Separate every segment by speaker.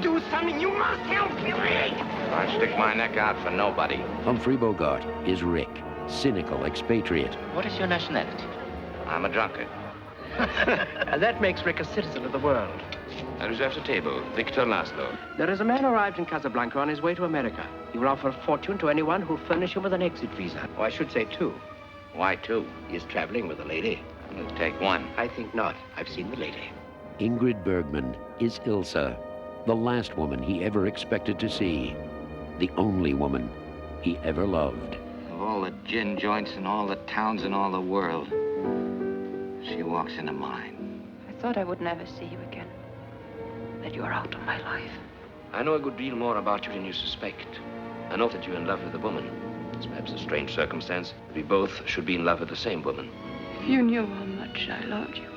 Speaker 1: Do something. You must help me, Rick.
Speaker 2: I stick my neck out for nobody.
Speaker 3: Humphrey Bogart is Rick, cynical expatriate.
Speaker 4: What is your nationality?
Speaker 2: I'm a drunkard.
Speaker 1: That makes Rick a citizen of the world.
Speaker 2: I reserve a table. Victor Laszlo.
Speaker 1: There is a man arrived in Casablanca on his way to America. He will offer a fortune to anyone who'll furnish him with an exit visa. Oh, I should say two.
Speaker 2: Why two?
Speaker 1: He is traveling with a lady.
Speaker 2: We'll take one.
Speaker 1: I think not. I've seen the lady.
Speaker 3: Ingrid Bergman is Ilsa, the last woman he ever expected to see, the only woman he ever loved.
Speaker 2: Of all the gin joints in all the towns in all the world, she walks into mine.
Speaker 5: I thought I would never see you again. That you are out of my life.
Speaker 1: I know a good deal more about you than you suspect. I know that you're in love with a woman. It's perhaps a strange circumstance. We both should be in love with the same woman.
Speaker 5: If you knew how much I loved you.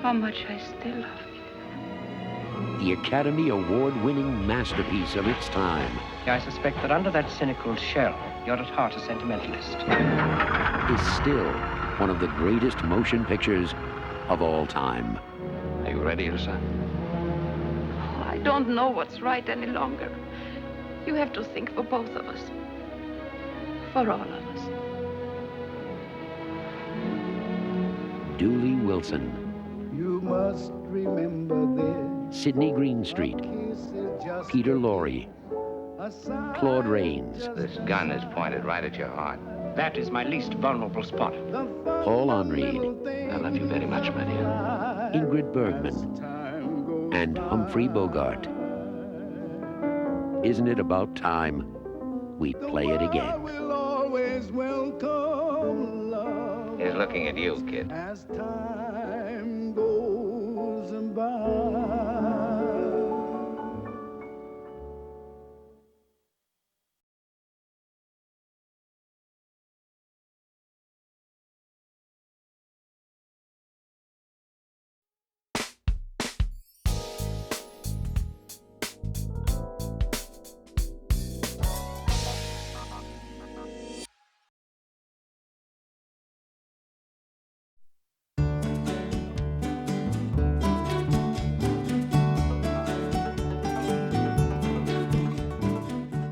Speaker 5: How much I still love you.
Speaker 3: The Academy Award-winning masterpiece of its time.
Speaker 1: I suspect that under that cynical shell, you're at heart a sentimentalist.
Speaker 3: Is still one of the greatest motion pictures of all time.
Speaker 2: Are you ready, Ilsa?
Speaker 5: I don't know what's right any longer. You have to think for both of us. For all of us.
Speaker 3: Dooley Wilson.
Speaker 6: You must remember this.
Speaker 3: Sidney Greenstreet. Peter Lorre. Claude Rains.
Speaker 2: This gun is pointed right at your heart.
Speaker 1: That is my least vulnerable spot.
Speaker 3: Paul Henreid.
Speaker 1: I love you very much, my dear.
Speaker 3: Ingrid Bergman. And Humphrey Bogart. Isn't it about time we play it again?
Speaker 2: He's looking at you, kid.
Speaker 6: As time goes by.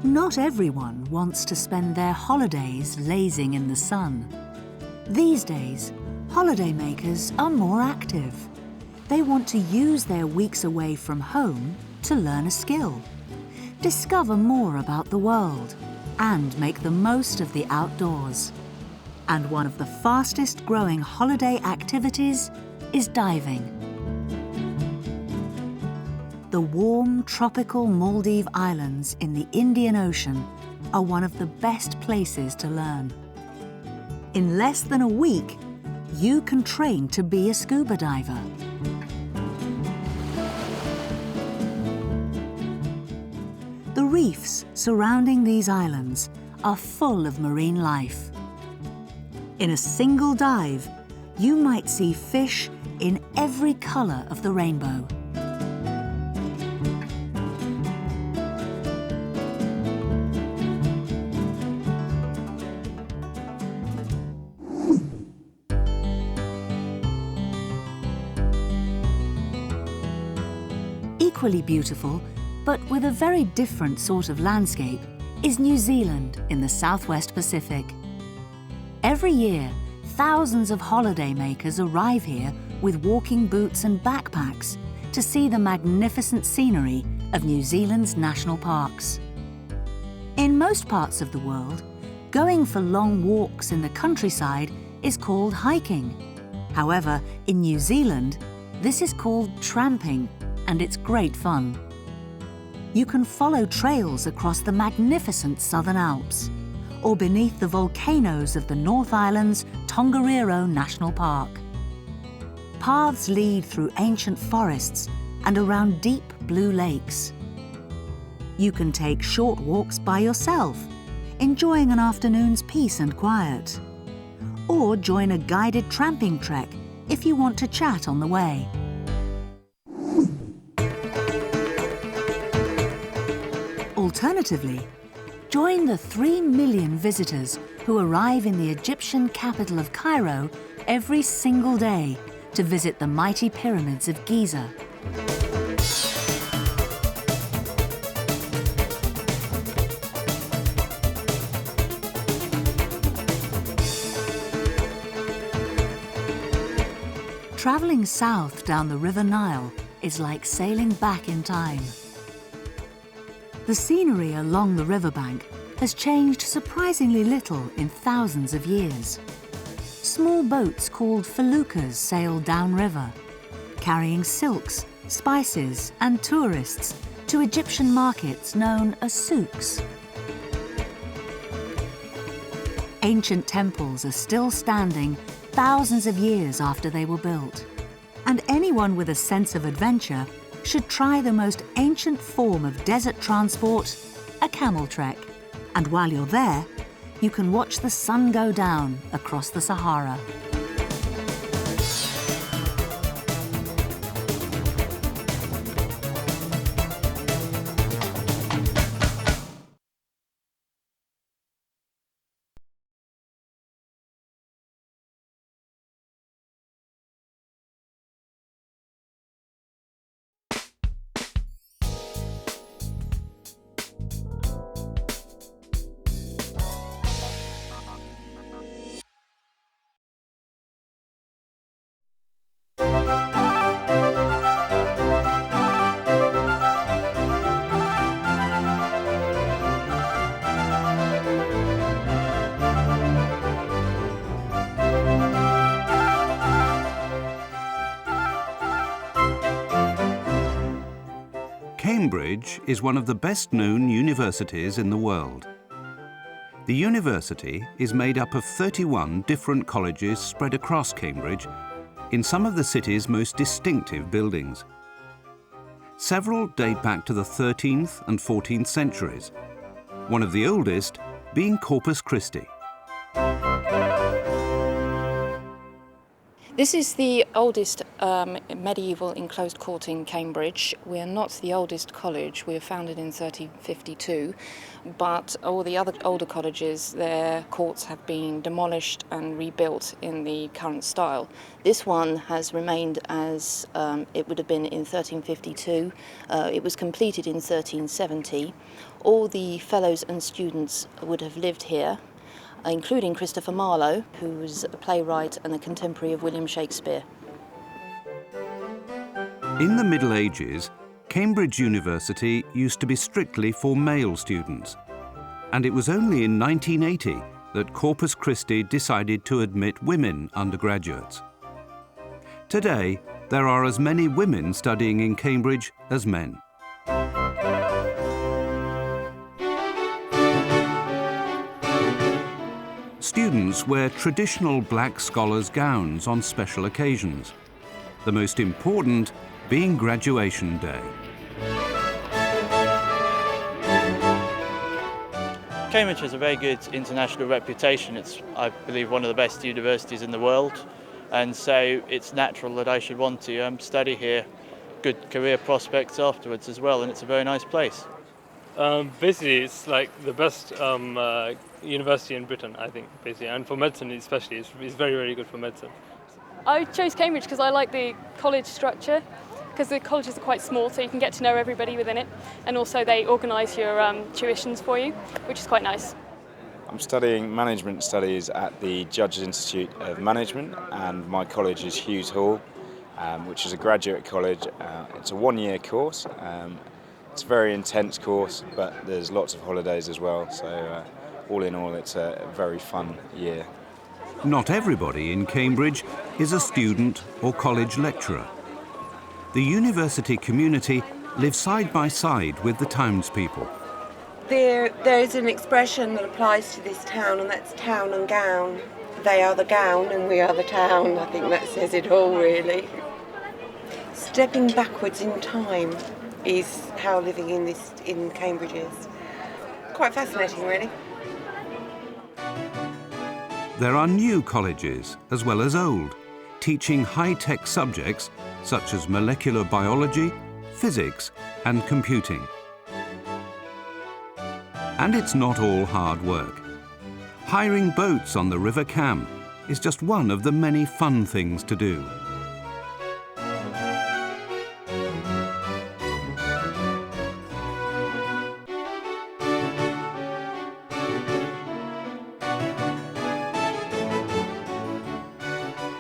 Speaker 7: Not everyone wants to spend their holidays lazing in the sun. These days, holidaymakers are more active. They want to use their weeks away from home to learn a skill, discover more about the world, and make the most of the outdoors. And one of the fastest growing holiday activities is diving. The warm, tropical Maldive Islands in the Indian Ocean are one of the best places to learn. In less than a week, you can train to be a scuba diver. The reefs surrounding these islands are full of marine life. In a single dive, you might see fish in every color of the rainbow. Equally beautiful, but with a very different sort of landscape, is New Zealand in the Southwest Pacific. Every year, thousands of holidaymakers arrive here with walking boots and backpacks to see the magnificent scenery of New Zealand's national parks. In most parts of the world, going for long walks in the countryside is called hiking. However, in New Zealand, this is called tramping, and it's great fun. You can follow trails across the magnificent Southern Alps, or beneath the volcanoes of the North Island's Tongariro National Park. Paths lead through ancient forests and around deep blue lakes. You can take short walks by yourself, enjoying an afternoon's peace and quiet, or join a guided tramping trek if you want to chat on the way. Alternatively, join the 3 million visitors who arrive in the Egyptian capital of Cairo every single day to visit the mighty pyramids of Giza. travelling south down the River Nile is like sailing back in time. The scenery along the riverbank has changed surprisingly little in thousands of years. Small boats called feluccas sail downriver, carrying silks, spices and tourists to Egyptian markets known as souks. Ancient temples are still standing thousands of years after they were built, and anyone with a sense of adventure should try the most ancient form of desert transport, a camel trek. And while you're there, you can watch the sun go down across the Sahara.
Speaker 4: Cambridge is one of the best-known universities in the world. The university is made up of 31 different colleges spread across Cambridge in some of the city's most distinctive buildings. Several date back to the 13th and 14th centuries, one of the oldest being Corpus Christi.
Speaker 8: This is the oldest medieval enclosed court in Cambridge. We are not the oldest college. We were founded in 1352, but all the other older colleges, their courts have been demolished and rebuilt in the current style. This one has remained as it would have been in 1352. It was completed in 1370. All the fellows and students would have lived here, including Christopher Marlowe, who was a playwright and a contemporary of William Shakespeare.
Speaker 4: In the Middle Ages, Cambridge University used to be strictly for male students, and it was only in 1980 that Corpus Christi decided to admit women undergraduates. Today, there are as many women studying in Cambridge as men. Students wear traditional black scholars' gowns on special occasions, the most important being graduation day.
Speaker 9: Cambridge has a very good international reputation. It's, I believe, one of the best universities in the world, and so it's natural that I should want to study here. Good career prospects afterwards as well, and it's a very nice place.
Speaker 10: Basically, it's like the best university in Britain, I think, basically, and for medicine especially, it's very, very good for medicine.
Speaker 11: I chose Cambridge because I like the college structure, because the colleges are quite small, so you can get to know everybody within it, and also they organise your tuitions for you, which is quite nice.
Speaker 12: I'm studying management studies at the Judges Institute of Management, and my college is Hughes Hall, which is a graduate college. It's a one-year course. It's a very intense course, but there's lots of holidays as well, so all in all it's a very fun year.
Speaker 4: Not everybody in Cambridge is a student or college lecturer. The university community lives side by side with the townspeople.
Speaker 13: There is an expression that applies to this town, and that's town and gown. They are the gown and we are the town. I think that says it all, really. Stepping backwards in time is how living in Cambridge is. Quite fascinating, really.
Speaker 4: There are new colleges, as well as old, teaching high-tech subjects such as molecular biology, physics, and computing. And it's not all hard work. Hiring boats on the River Cam is just one of the many fun things to do.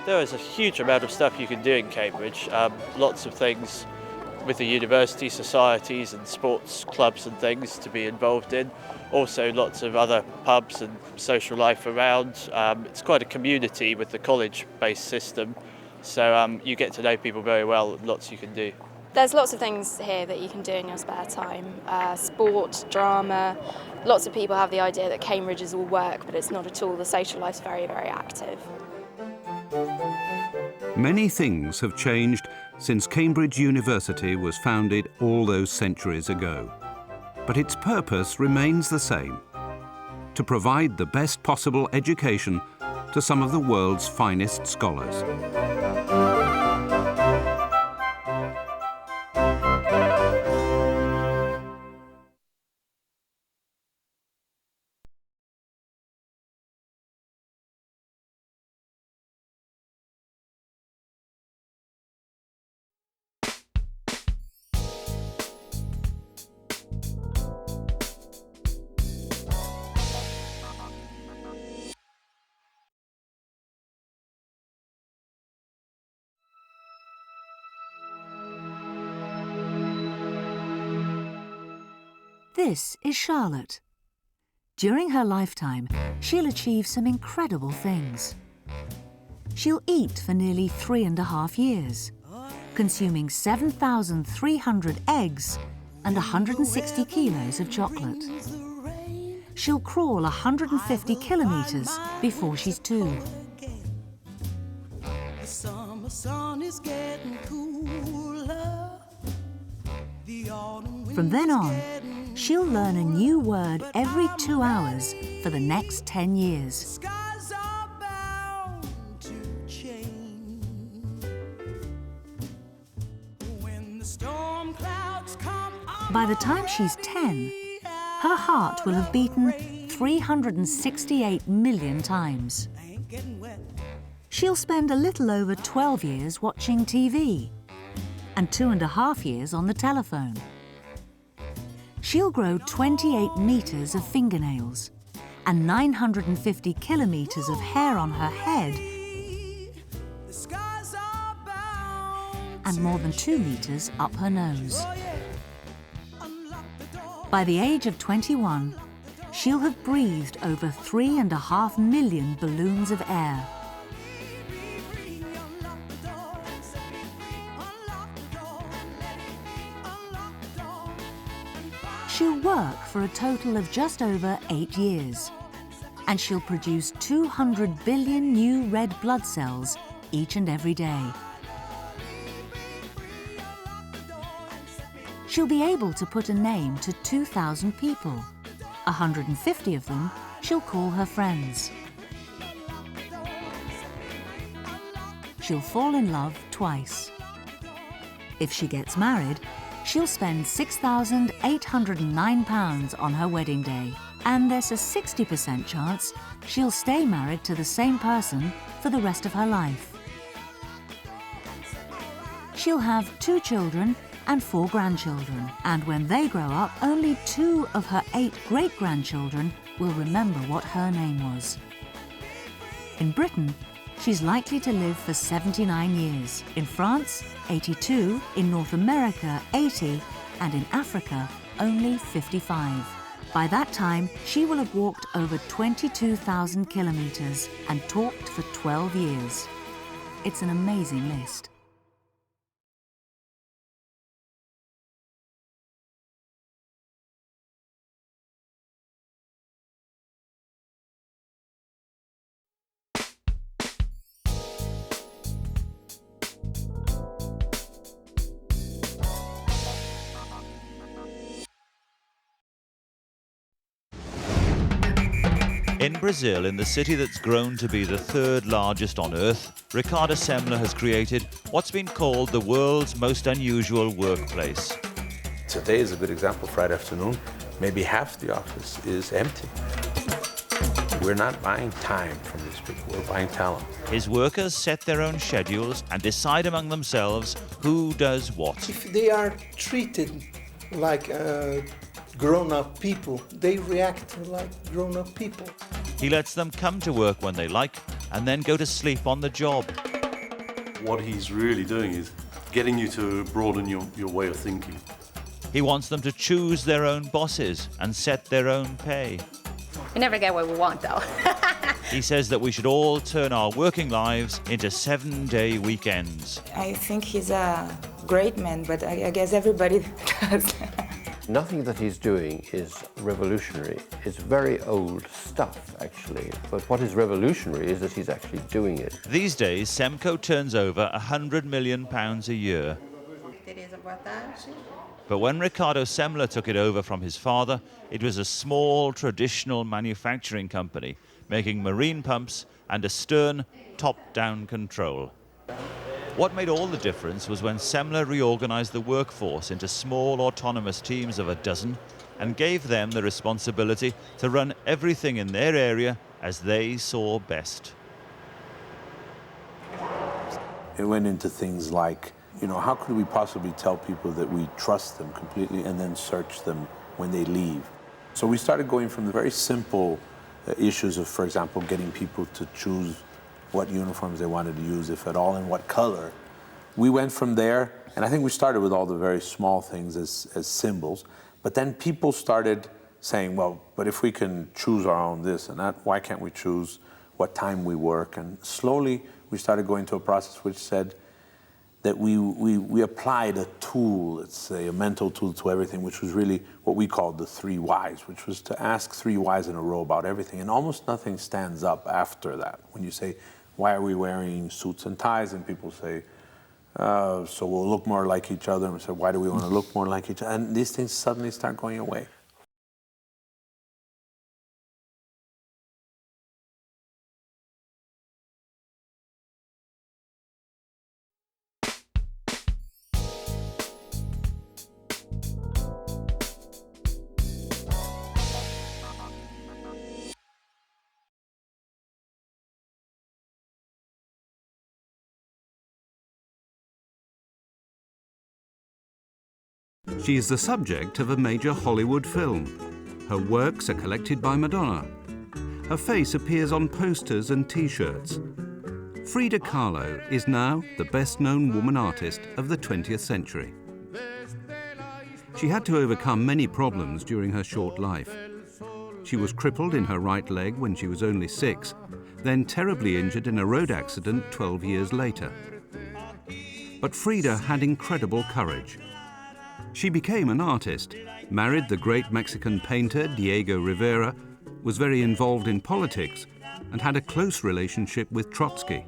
Speaker 9: There is a huge amount of stuff you can do in Cambridge, lots of things with the university, societies and sports clubs and things to be involved in. Also lots of other pubs and social life around. It's quite a community with the college-based system, so you get to know people very well and lots you can do.
Speaker 14: There's lots of things here that you can do in your spare time. Sport, drama. Lots of people have the idea that Cambridge is all work, but it's not at all. The social life's very, very active.
Speaker 4: Many things have changed since Cambridge University was founded all those centuries ago. But its purpose remains the same: to provide the best possible education to some of the world's finest scholars.
Speaker 7: This is Charlotte. During her lifetime, she'll achieve some incredible things. She'll eat for nearly 3.5 years, consuming 7,300 eggs and 160 kilos of chocolate. She'll crawl 150 kilometres before she's 2.
Speaker 15: The summer sun is getting cooler.
Speaker 7: From then on, she'll learn a new word every 2 hours for the next 10 years. By the time she's 10, her heart will have beaten 368 million times. She'll spend a little over 12 years watching TV and 2.5 years on the telephone. She'll grow 28 metres of fingernails and 950 kilometres of hair on her head and more than 2 metres up her nose. By the age of 21, she'll have breathed over 3.5 million balloons of air. She'll work for a total of just over 8 years, and she'll produce 200 billion new red blood cells each and every day. She'll be able to put a name to 2,000 people. 150 of them she'll call her friends. She'll fall in love twice. If she gets married, she'll spend £6,809 on her wedding day, and there's a 60% chance she'll stay married to the same person for the rest of her life. She'll have 2 children and 4 grandchildren, and when they grow up, only 2 of her 8 great-grandchildren will remember what her name was. In Britain, she's likely to live for 79 years. In France, 82, in North America, 80, and in Africa, only 55. By that time, she will have walked over 22,000 kilometres and talked for 12 years. It's an amazing list.
Speaker 16: In Brazil, in the city that's grown to be the 3rd largest on Earth, Ricardo Semler has created what's been called the world's most unusual workplace.
Speaker 17: Today is a good example. Friday afternoon, maybe half the office is empty. We're not buying time from these people, we're buying talent.
Speaker 16: His workers set their own schedules and decide among themselves who does what.
Speaker 6: If they are treated like grown-up people, they react like grown-up people.
Speaker 16: He lets them come to work when they like and then go to sleep on the job.
Speaker 18: what he's really doing is getting you to broaden your way of thinking.
Speaker 16: He wants them to choose their own bosses and set their own pay.
Speaker 19: We never get what we want, though.
Speaker 16: He says that we should all turn our working lives into 7-day weekends.
Speaker 20: I think he's a great man, but I guess everybody does.
Speaker 21: Nothing that he's doing is revolutionary. It's very old stuff, actually. But what is revolutionary is that he's actually doing it.
Speaker 16: These days, Semco turns over £100 million a year. But when Ricardo Semler took it over from his father, it was a small, traditional manufacturing company, making marine pumps and a stern, top-down control. What made all the difference was when Semler reorganized the workforce into small autonomous teams of a dozen and gave them the responsibility to run everything in their area as they saw best.
Speaker 17: It went into things like, you know, how could we possibly tell people that we trust them completely and then search them when they leave? So we started going from the very simple issues of, for example, getting people to choose what uniforms they wanted to use, if at all, and what color. We went from there, and I think we started with all the very small things as symbols, but then people started saying, well, but if we can choose our own this and that, why can't we choose what time we work? And slowly we started going to a process which said that we applied a tool, let's say a mental tool to everything, which was really what we called the 3 whys, which was to ask 3 whys in a row about everything, and almost nothing stands up after that. When you say, why are we wearing suits and ties? And people say, so we'll look more like each other. And we say, why do we want to look more like each other? And these things suddenly start going away.
Speaker 4: She is the subject of a major Hollywood film. Her works are collected by Madonna. Her face appears on posters and T-shirts. Frida Kahlo is now the best-known woman artist of the 20th century. She had to overcome many problems during her short life. She was crippled in her right leg when she was only 6, then terribly injured in a road accident 12 years later. But Frida had incredible courage. She became an artist, married the great Mexican painter Diego Rivera, was very involved in politics, and had a close relationship with Trotsky.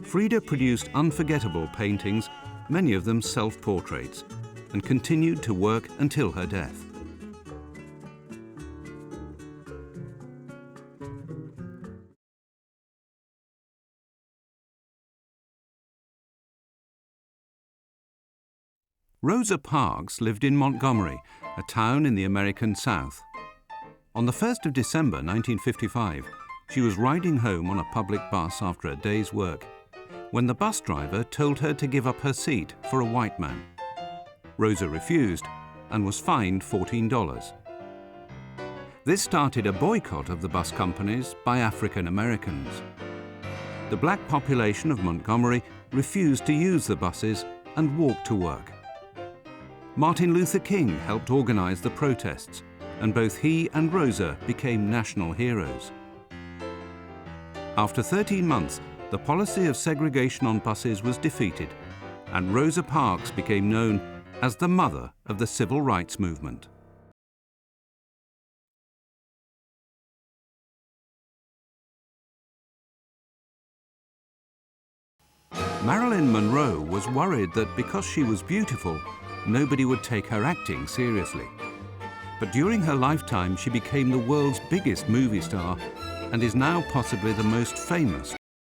Speaker 4: Frida produced unforgettable paintings, many of them self-portraits, and continued to work until her death. Rosa Parks lived in Montgomery, a town in the American South. On the 1st of December 1955, she was riding home on a public bus after a day's work, when the bus driver told her to give up her seat for a white man. Rosa refused and was fined $14. This started a boycott of the bus companies by African Americans. The black population of Montgomery refused to use the buses and walked to work. Martin Luther King helped organize the protests, and both he and Rosa became national heroes. After 13 months, the policy of segregation on buses was defeated, and Rosa Parks became known as the mother of the civil rights movement. Marilyn Monroe was worried that because she was beautiful, nobody would take her acting seriously. But during her lifetime, she became the world's biggest movie star and is now possibly the most famous